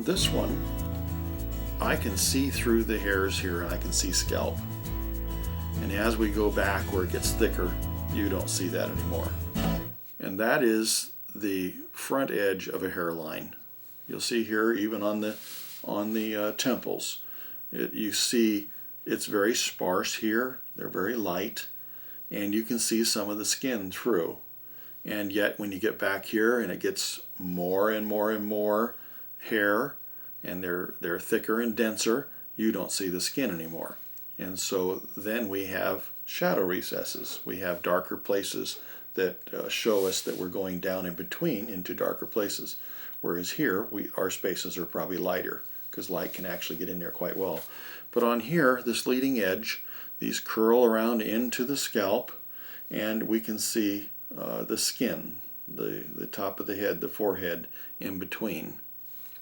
this one, I can see through the hairs here and I can see scalp. And as we go back where it gets thicker, you don't see that anymore. And that is the front edge of a hairline. You'll see here, even on the temples, you see it's very sparse here. They're very light, and you can see some of the skin through. And yet when you get back here and it gets more and more and more hair, and they're thicker and denser, you don't see the skin anymore. And so then we have shadow recesses. We have darker places that show us that we're going down in between into darker places. Whereas here, our spaces are probably lighter, because light can actually get in there quite well. But on here, this leading edge, these curl around into the scalp, and we can see the skin, the top of the head, the forehead, in between.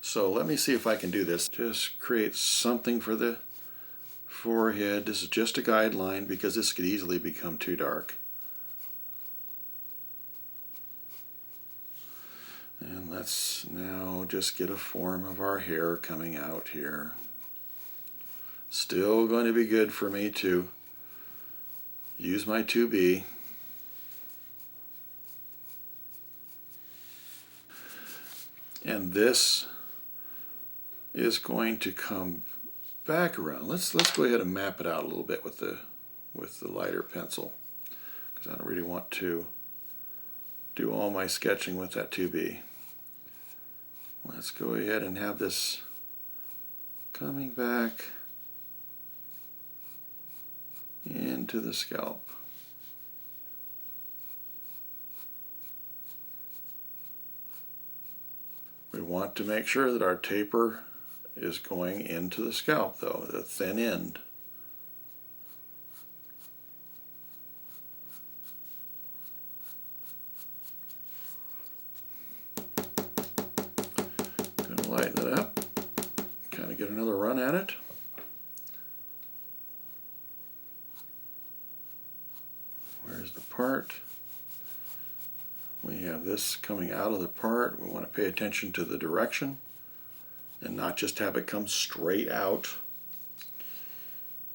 So let me see if I can do this. Just create something for the forehead. This is just a guideline because this could easily become too dark. And let's now just get a form of our hair coming out here. Still going to be good for me to use my 2B. And this is going to come back around. Let's go ahead and map it out a little bit with the lighter pencil, because I don't really want to do all my sketching with that 2B. Let's go ahead and have this coming back into the scalp. We want to make sure that our taper is going into the scalp, though, the thin end. Going to lighten it up, kind of get another run at it. Where's the part? We have this coming out of the part. We want to pay attention to the direction and not just have it come straight out.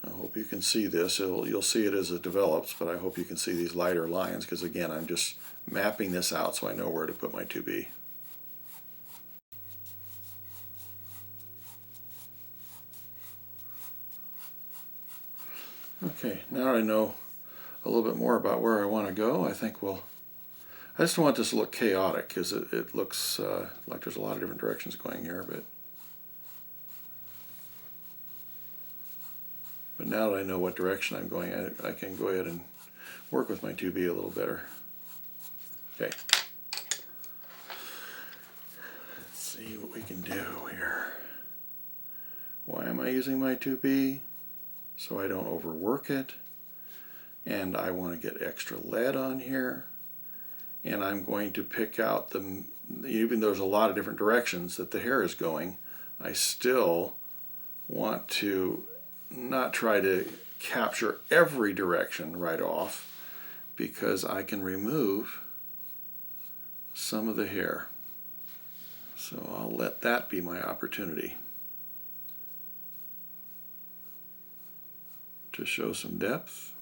I hope you can see this. You'll see it as it develops, but I hope you can see these lighter lines, because again, I'm just mapping this out so I know where to put my 2B. Okay, now I know a little bit more about where I want to go. I just don't want this to look chaotic, because it looks like there's a lot of different directions going here, but now that I know what direction I'm going, I can go ahead and work with my 2B a little better. Okay. Let's see what we can do here. Why am I using my 2B? So I don't overwork it. And I want to get extra lead on here. And I'm going to pick out even though there's a lot of different directions that the hair is going, I still want to not try to capture every direction right off, because I can remove some of the hair. So I'll let that be my opportunity to show some depth.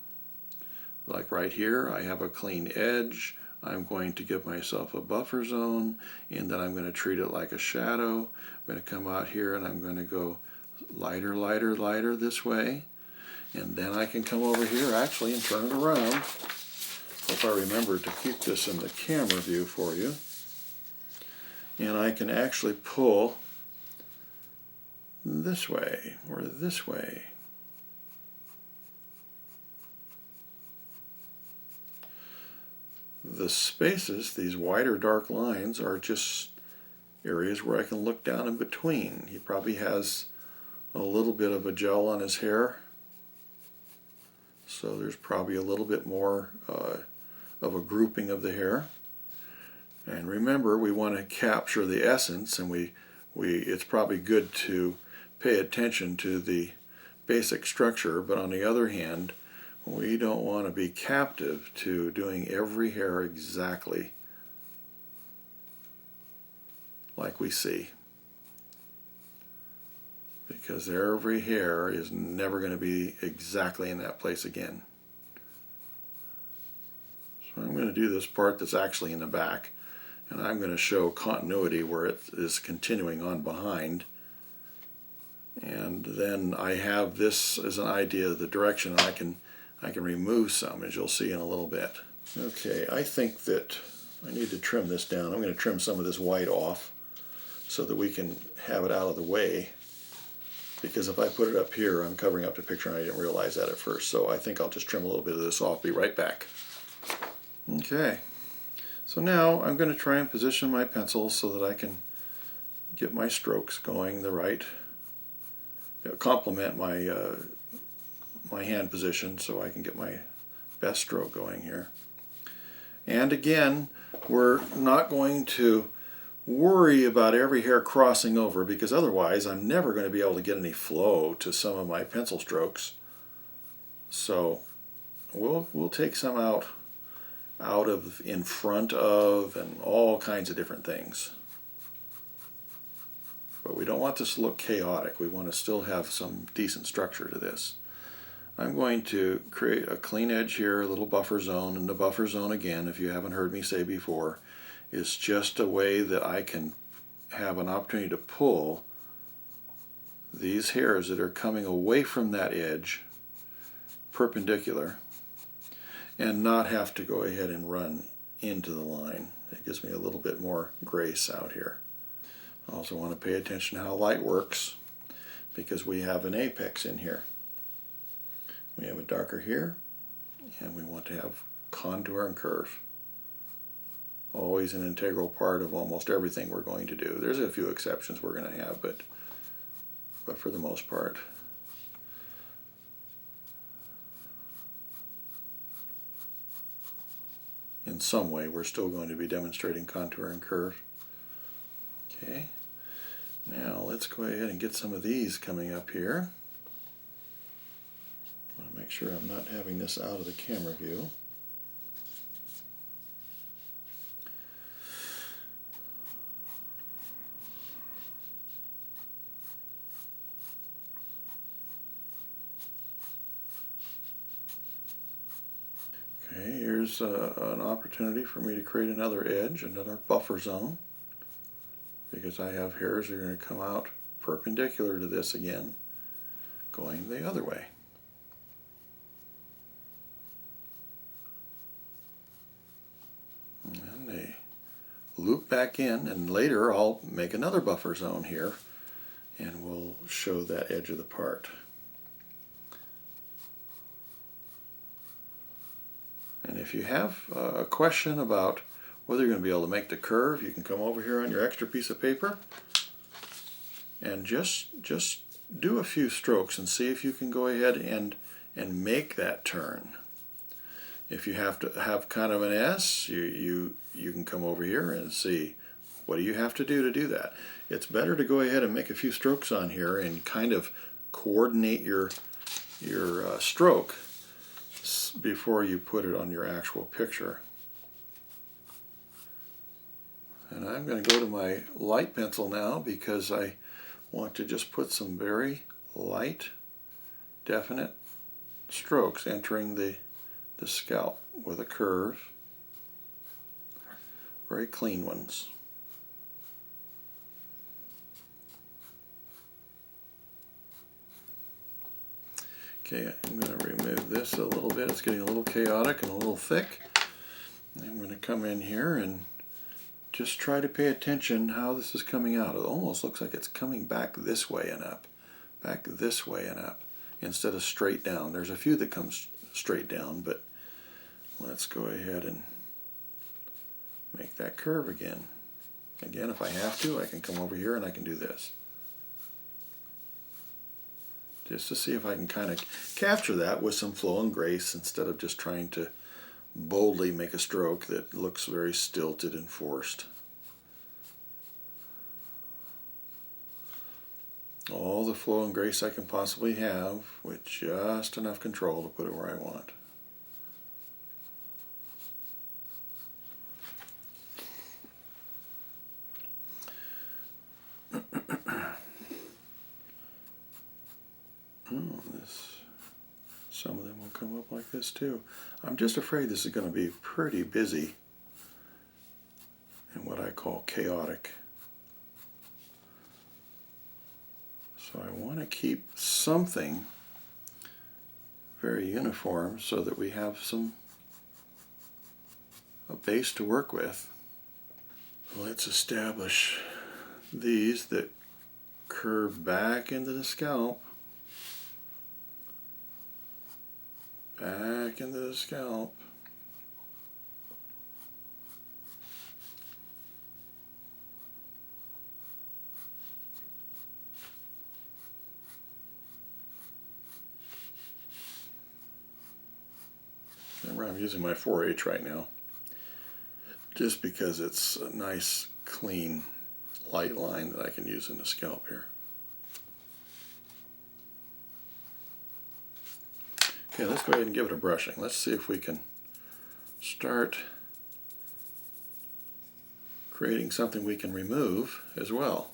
Like right here, I have a clean edge. I'm going to give myself a buffer zone, and then I'm going to treat it like a shadow. I'm going to come out here and I'm going to go lighter, lighter, lighter this way. And then I can come over here actually and turn it around. Hope I remember to keep this in the camera view for you. And I can actually pull this way or this way. The spaces, these wider dark lines, are just areas where I can look down in between. He probably has a little bit of a gel on his hair, so there's probably a little bit more of a grouping of the hair. And remember, we want to capture the essence, and it's probably good to pay attention to the basic structure, but on the other hand, we don't want to be captive to doing every hair exactly like we see. because every hair is never going to be exactly in that place again. So I'm going to do this part that's actually in the back, and I'm going to show continuity where it is continuing on behind. And then I have this as an idea of the direction, and I can remove some, as you'll see in a little bit. Okay, I think that I need to trim this down. I'm going to trim some of this white off so that we can have it out of the way, because if I put it up here, I'm covering up the picture and I didn't realize that at first. So I think I'll just trim a little bit of this off. Be right back. Okay, so now I'm going to try and position my pencil so that I can get my strokes going the right, complement my my hand position so I can get my best stroke going here. And again, we're not going to worry about every hair crossing over, because otherwise I'm never going to be able to get any flow to some of my pencil strokes. So we'll take some out of, in front of, and all kinds of different things. But we don't want this to look chaotic. We want to still have some decent structure to this. I'm going to create a clean edge here, a little buffer zone, and the buffer zone, again, if you haven't heard me say before, is just a way that I can have an opportunity to pull these hairs that are coming away from that edge perpendicular and not have to go ahead and run into the line. It gives me a little bit more grace out here. I also want to pay attention to how light works, because we have an apex in here. We have a darker here, and we want to have contour and curve. Always an integral part of almost everything we're going to do. There's a few exceptions we're going to have, but for the most part. In some way, we're still going to be demonstrating contour and curve. Okay, now let's go ahead and get some of these coming up here. I want to make sure I'm not having this out of the camera view. Okay, here's an opportunity for me to create another edge, another buffer zone, because I have hairs that are going to come out perpendicular to this again, going the other way. And they loop back in, and later I'll make another buffer zone here, and we'll show that edge of the part. And if you have a question about whether you're going to be able to make the curve, you can come over here on your extra piece of paper and just do a few strokes and see if you can go ahead and make that turn. If you have to have kind of an S, you can come over here and see what do you have to do that. It's better to go ahead and make a few strokes on here and kind of coordinate your stroke before you put it on your actual picture. And I'm going to go to my light pencil now, because I want to just put some very light, definite strokes entering the scalp with a curve. Very clean ones. Okay, I'm going to remove this a little bit. It's getting a little chaotic and a little thick. I'm going to come in here and just try to pay attention how this is coming out. It almost looks like it's coming back this way and up. Back this way and up, instead of straight down. There's a few that come straight down, but let's go ahead and make that curve again. Again, if I have to, I can come over here and I can do this, just to see if I can kind of capture that with some flow and grace, instead of just trying to boldly make a stroke that looks very stilted and forced. All the flow and grace I can possibly have, with just enough control to put it where I want. Some of them will come up like this too. I'm just afraid this is going to be pretty busy and what I call chaotic. So I want to keep something very uniform so that we have a base to work with. Let's establish these that curve back into the scalp. Back into the scalp. Remember, I'm using my 4H right now just because it's a nice, clean, light line that I can use in the scalp here. Okay, let's go ahead and give it a brushing. Let's see if we can start creating something we can remove as well.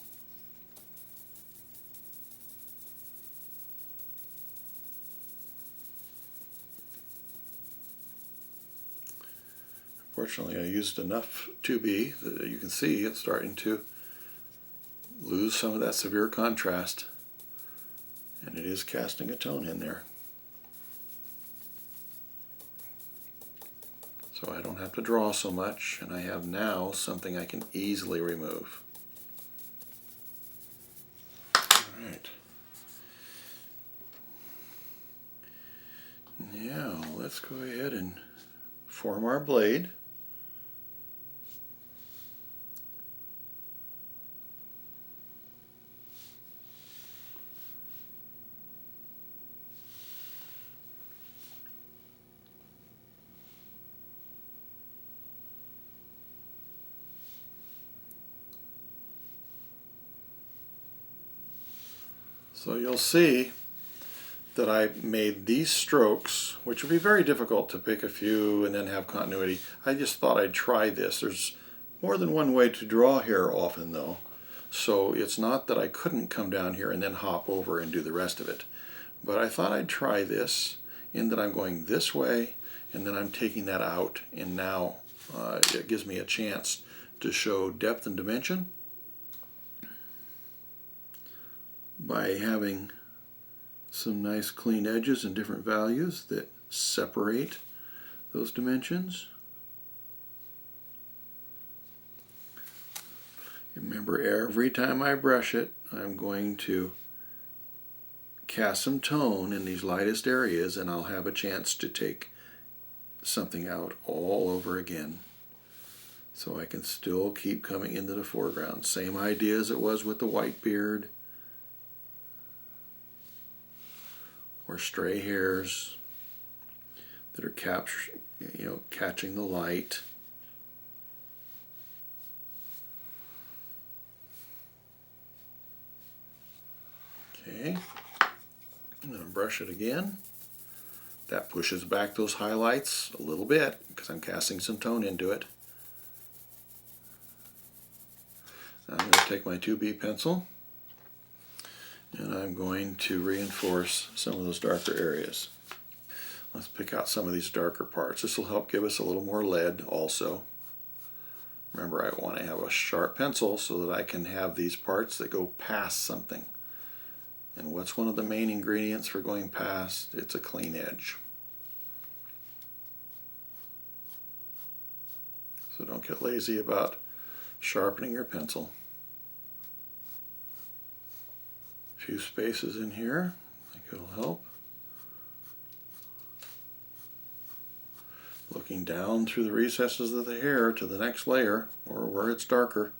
Fortunately, I used enough 2B that you can see it's starting to lose some of that severe contrast, and it is casting a tone in there. So I don't have to draw so much, and I have now something I can easily remove. Alright. Now let's go ahead and form our blade. So you'll see that I made these strokes, which would be very difficult to pick a few and then have continuity. I just thought I'd try this. There's more than one way to draw hair often though, so it's not that I couldn't come down here and then hop over and do the rest of it. But I thought I'd try this in that I'm going this way and then I'm taking that out, and now it gives me a chance to show depth and dimension by having some nice clean edges and different values that separate those dimensions. Remember, every time I brush it, I'm going to cast some tone in these lightest areas, and I'll have a chance to take something out all over again. So I can still keep coming into the foreground. Same idea as it was with the white beard, or stray hairs that are catching the light. Okay, I'm going to brush it again. That pushes back those highlights a little bit because I'm casting some tone into it. I'm going to take my 2B pencil and I'm going to reinforce some of those darker areas. Let's pick out some of these darker parts. This will help give us a little more lead also. Remember, I want to have a sharp pencil so that I can have these parts that go past something. And what's one of the main ingredients for going past? It's a clean edge. So don't get lazy about sharpening your pencil. A few spaces in here, I think it'll help. Looking down through the recesses of the hair to the next layer, or where it's darker.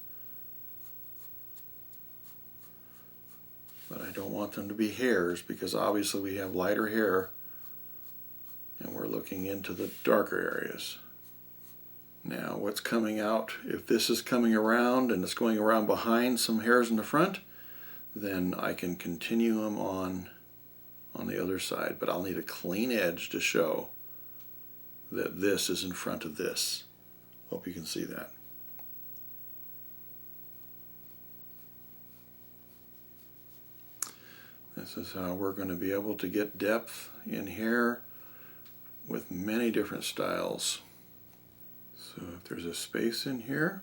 But I don't want them to be hairs, because obviously we have lighter hair and we're looking into the darker areas. Now what's coming out, if this is coming around and it's going around behind some hairs in the front, then I can continue them on the other side, but I'll need a clean edge to show that this is in front of this. Hope you can see that. This is how we're going to be able to get depth in hair with many different styles. So if there's a space in here,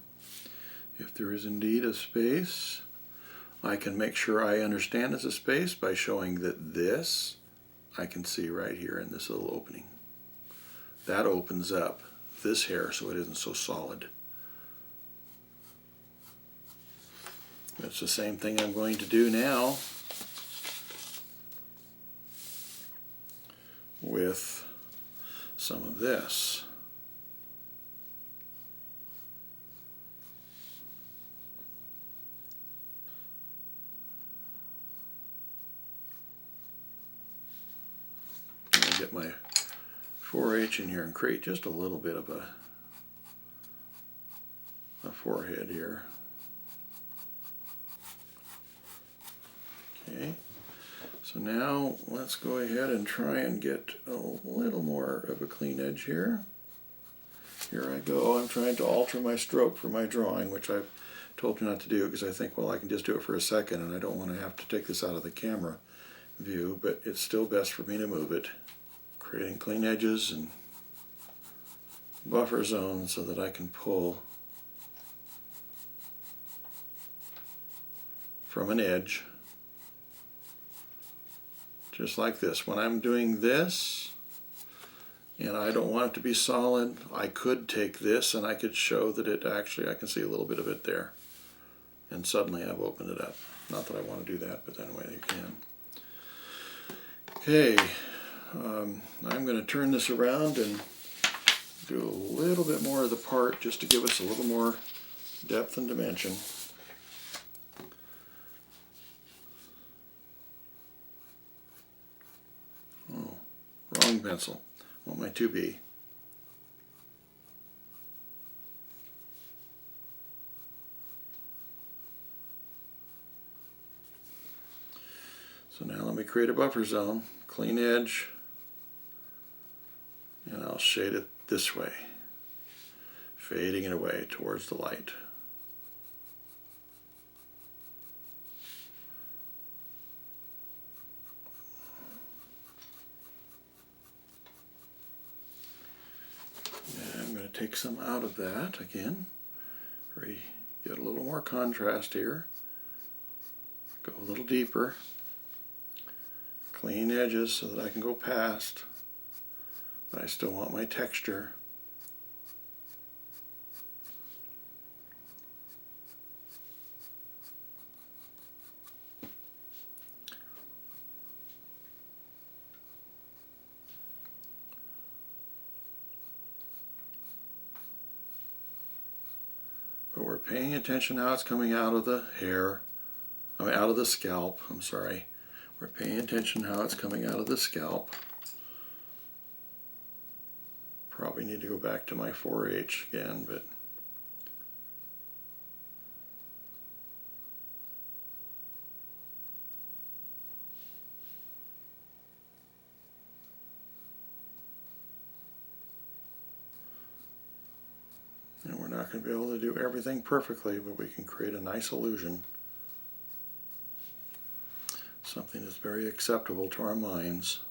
if there is indeed a space, I can make sure I understand it's a space by showing that this I can see right here in this little opening. That opens up this hair so it isn't so solid. It's the same thing I'm going to do now with some of this. I'll get my 4H in here and create just a little bit of a forehead here. Okay, so now let's go ahead and try and get a little more of a clean edge here. Here I go. I'm trying to alter my stroke for my drawing, which I've told you not to do because I think, well, I can just do it for a second and I don't want to have to take this out of the camera view, but it's still best for me to move it. Creating clean edges and buffer zones so that I can pull from an edge. Just like this. When I'm doing this and I don't want it to be solid, I could take this and I could show that it actually, I can see a little bit of it there. And suddenly I've opened it up. Not that I want to do that, but anyway, you can. Okay, I'm going to turn this around and do a little bit more of the part just to give us a little more depth and dimension. Wrong pencil. I want my 2B. So now let me create a buffer zone, clean edge, and I'll shade it this way, fading it away towards the light. Take some out of that again, get a little more contrast here, go a little deeper, clean edges so that I can go past, but I still want my texture. But we're paying attention how it's coming out of the hair, out of the scalp, I'm sorry. We're paying attention how it's coming out of the scalp. Probably need to go back to my 4H again, but and we're not going to be able to do everything perfectly, but we can create a nice illusion. Something that's very acceptable to our minds.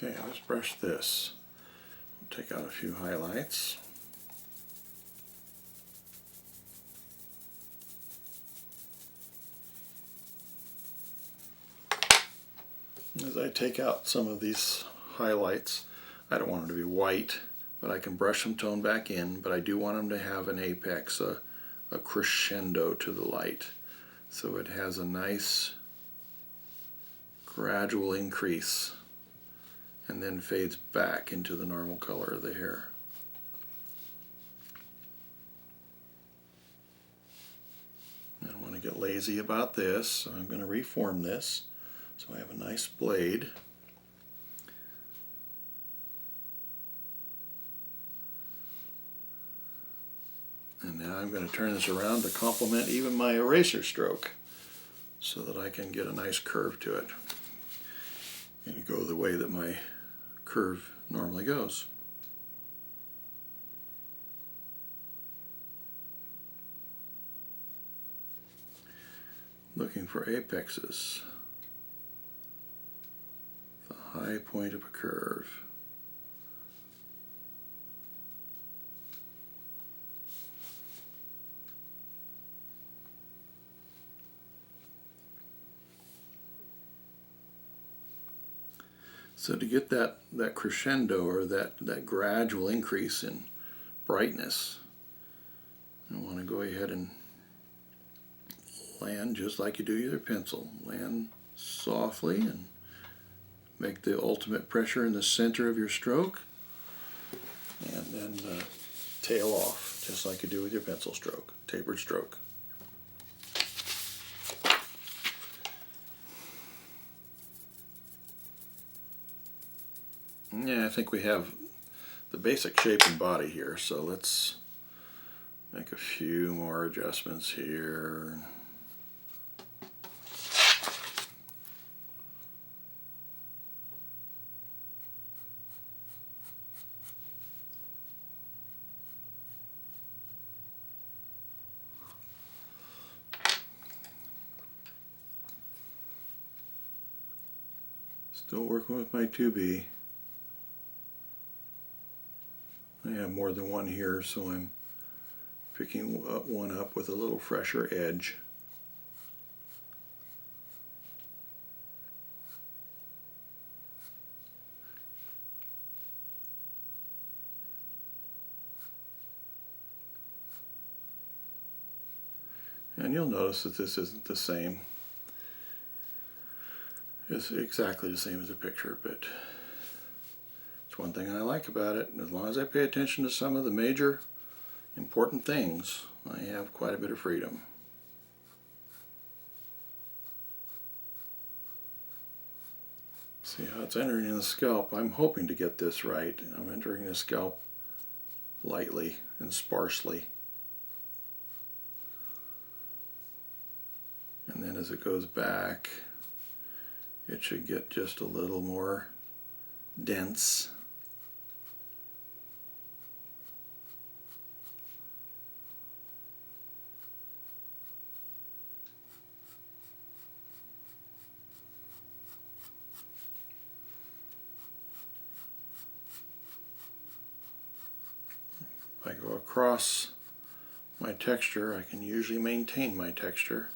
Okay, let's brush this. We'll take out a few highlights. As I take out some of these highlights, I don't want them to be white, but I can brush them tone back in, but I do want them to have an apex, a crescendo to the light. So it has a nice gradual increase and then fades back into the normal color of the hair. I don't want to get lazy about this, so I'm going to reform this. So I have a nice blade. And now I'm going to turn this around to complement even my eraser stroke so that I can get a nice curve to it and go the way that my curve normally goes. Looking for apexes, the high point of a curve. So to get that crescendo, or that gradual increase in brightness, I want to go ahead and land just like you do your pencil. Land softly and make the ultimate pressure in the center of your stroke, and then tail off just like you do with your pencil stroke, tapered stroke. Yeah, I think we have the basic shape and body here, so let's make a few more adjustments here. Still working with my 2B. I have more than one here, so I'm picking one up with a little fresher edge. And you'll notice that this isn't the same. It's exactly the same as the picture, but it's one thing I like about it. As long as I pay attention to some of the major important things, I have quite a bit of freedom. See how it's entering in the scalp. I'm hoping to get this right. I'm entering the scalp lightly and sparsely. And then as it goes back, it should get just a little more dense. If I go across my texture, I can usually maintain my texture.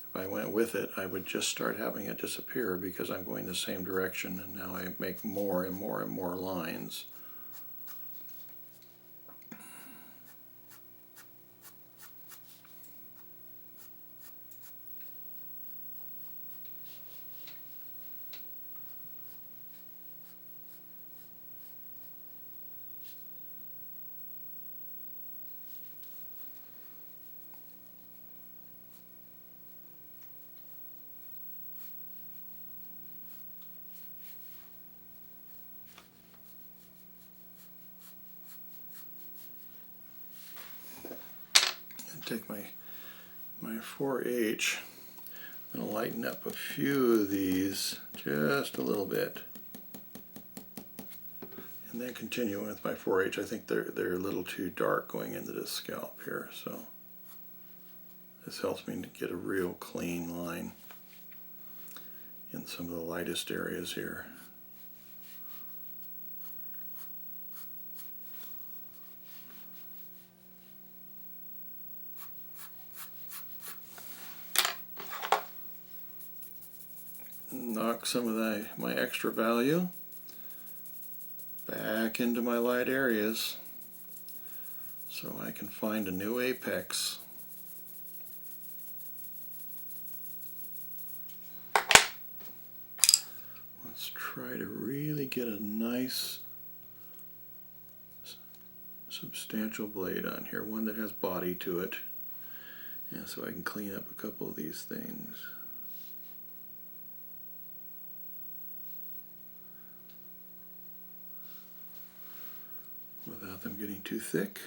If I went with it, I would just start having it disappear because I'm going the same direction, and now I make more and more and more lines. Take my 4H, I'm going to lighten up a few of these just a little bit, and then continue with my 4H. I think they're a little too dark going into this scalp here, so this helps me to get a real clean line in some of the lightest areas here. Knock some of my extra value back into my light areas so I can find a new apex. Let's try to really get a nice substantial blade on here, one that has body to it, and so I can clean up a couple of these things. Without them getting too thick.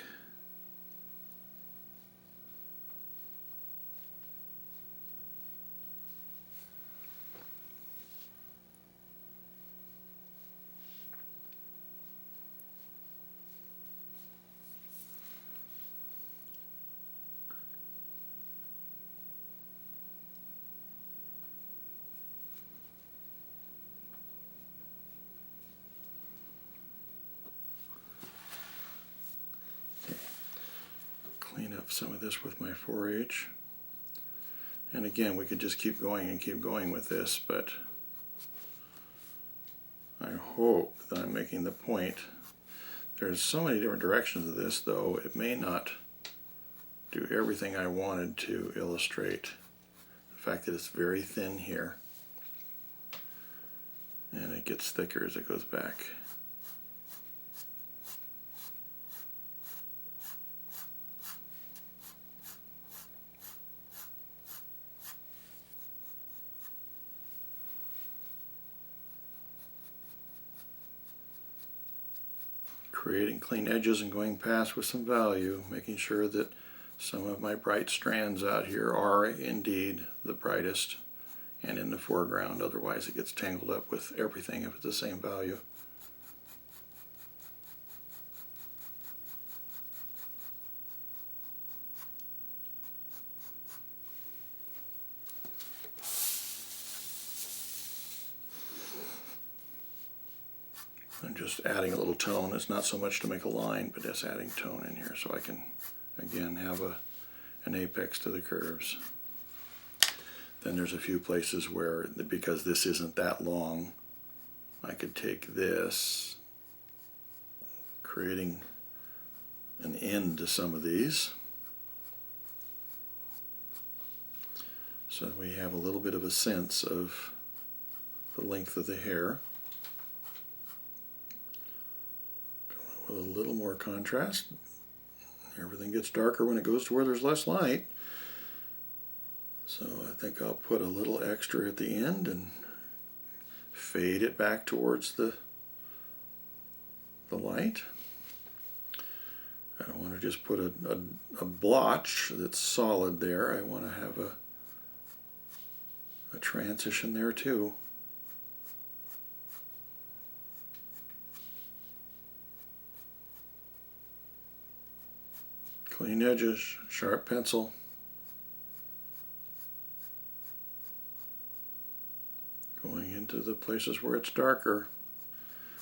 clean up some of this with my 4H. And again, we could just keep going and keep going with this, but I hope that I'm making the point. There's so many different directions of this, though, it may not do everything I wanted to illustrate the fact that it's very thin here. And it gets thicker as it goes back. Creating clean edges and going past with some value, making sure that some of my bright strands out here are indeed the brightest and in the foreground, otherwise it gets tangled up with everything if it's the same value. I'm just adding a little tone. It's not so much to make a line, but it's adding tone in here so I can again have an apex to the curves. Then there's a few places where, because this isn't that long, I could take this, creating an end to some of these, so that we have a little bit of a sense of the length of the hair. With a little more contrast. Everything gets darker when it goes to where there's less light. So I think I'll put a little extra at the end and fade it back towards the light. I don't want to just put a blotch that's solid there. I want to have a transition there too. Clean edges, sharp pencil. Going into the places where it's darker,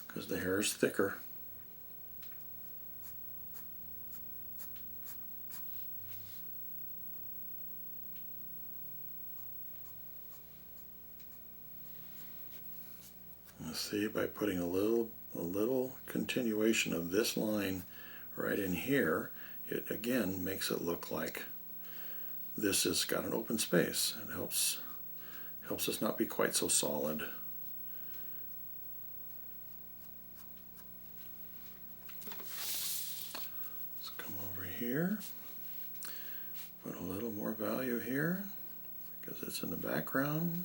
because the hair is thicker. Let's see, by putting a little continuation of this line right in here, it again makes it look like this has got an open space. It helps us not be quite so solid. Let's come over here, put a little more value here because it's in the background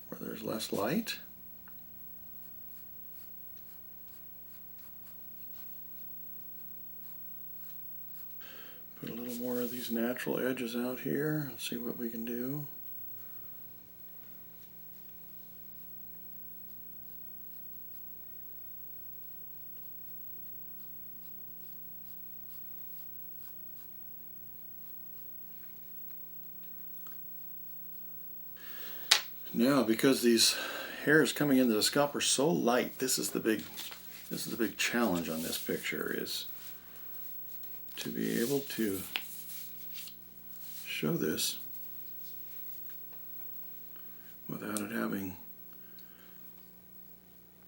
where there's less light. Put a little more of these natural edges out here and see what we can do. Now, because these hairs coming into the scalp are so light, this is the big challenge on this picture, is to be able to show this without it having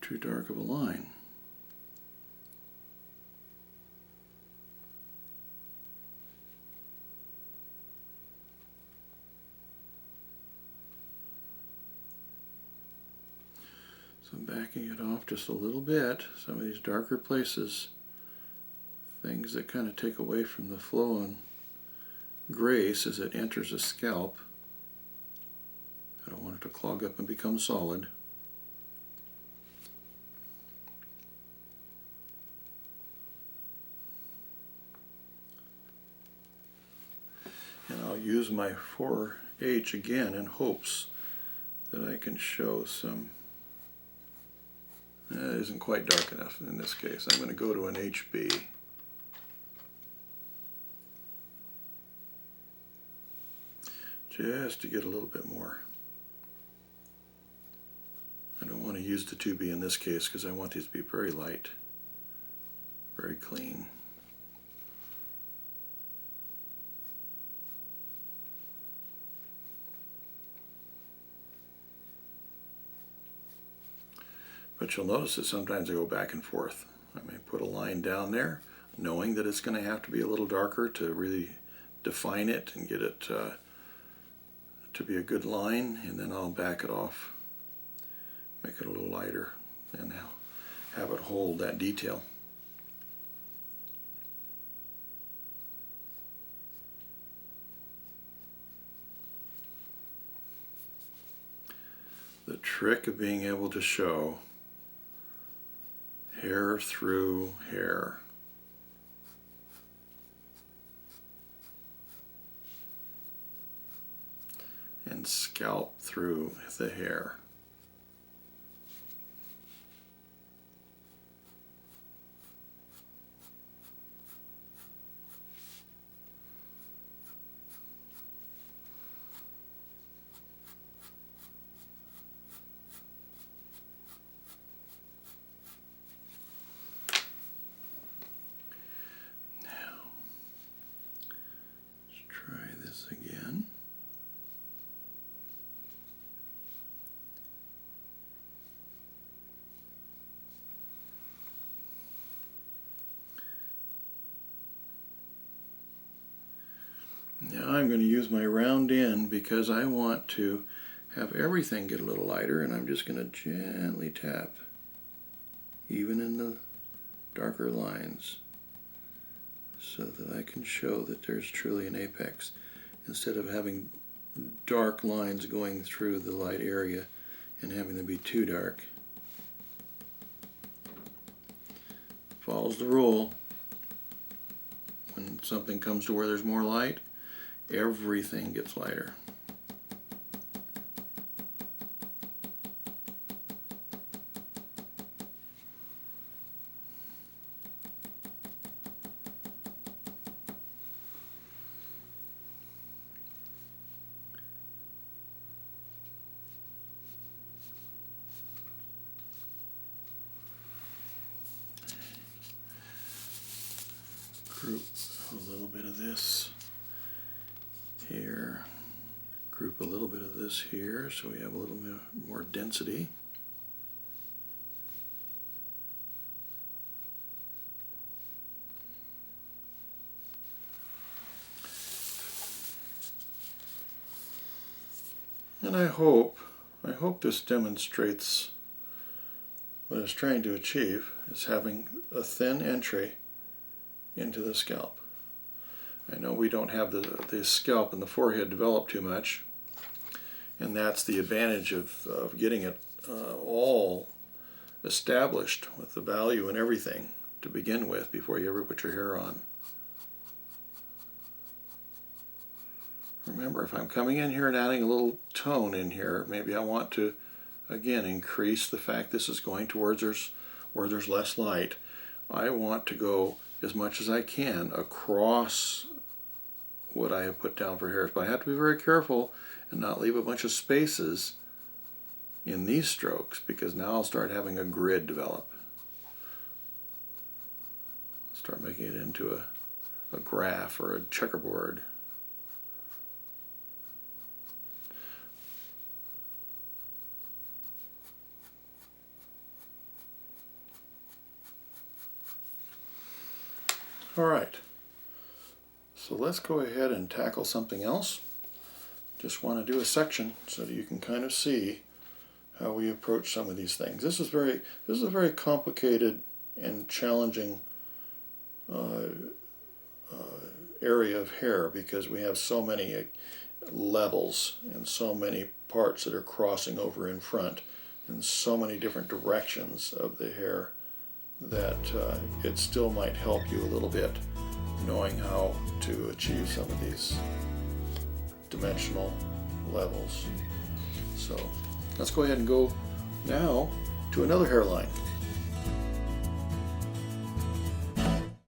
too dark of a line. So I'm backing it off just a little bit. Some of these darker places, things that kind of take away from the flow and grace as it enters the scalp. I don't want it to clog up and become solid. And I'll use my 4H again in hopes that I can show some. It isn't quite dark enough in this case. I'm going to go to an HB. Just to get a little bit more. I don't want to use the 2B in this case because I want these to be very light, very clean. But you'll notice that sometimes I go back and forth. I may put a line down there, knowing that it's going to have to be a little darker to really define it and get it to be a good line, and then I'll back it off, make it a little lighter, and have it hold that detail. The trick of being able to show hair through hair. And scalp through the hair. Again. Now I'm going to use my round end because I want to have everything get a little lighter, and I'm just going to gently tap even in the darker lines so that I can show that there's truly an apex, instead of having dark lines going through the light area and having them be too dark. Follows the rule. When something comes to where there's more light, everything gets lighter. Group a little bit of this here, group a little bit of this here, so we have a little bit more density. And I hope this demonstrates what I was trying to achieve, is having a thin entry into the scalp. I know we don't have the scalp and the forehead developed too much, and that's the advantage of getting it all established with the value and everything to begin with before you ever put your hair on. Remember, if I'm coming in here and adding a little tone in here, maybe I want to again increase the fact this is going towards where there's less light. I want to go as much as I can across what I have put down for hairs, but I have to be very careful and not leave a bunch of spaces in these strokes, because now I'll start having a grid develop. Start making it into a graph or a checkerboard. All right, so let's go ahead and tackle something else. Just want to do a section so that you can kind of see how we approach some of these things. This is a very complicated and challenging area of hair, because we have so many levels and so many parts that are crossing over in front in so many different directions of the hair, that it still might help you a little bit knowing how to achieve some of these dimensional levels. So let's go ahead and go now to another hairline.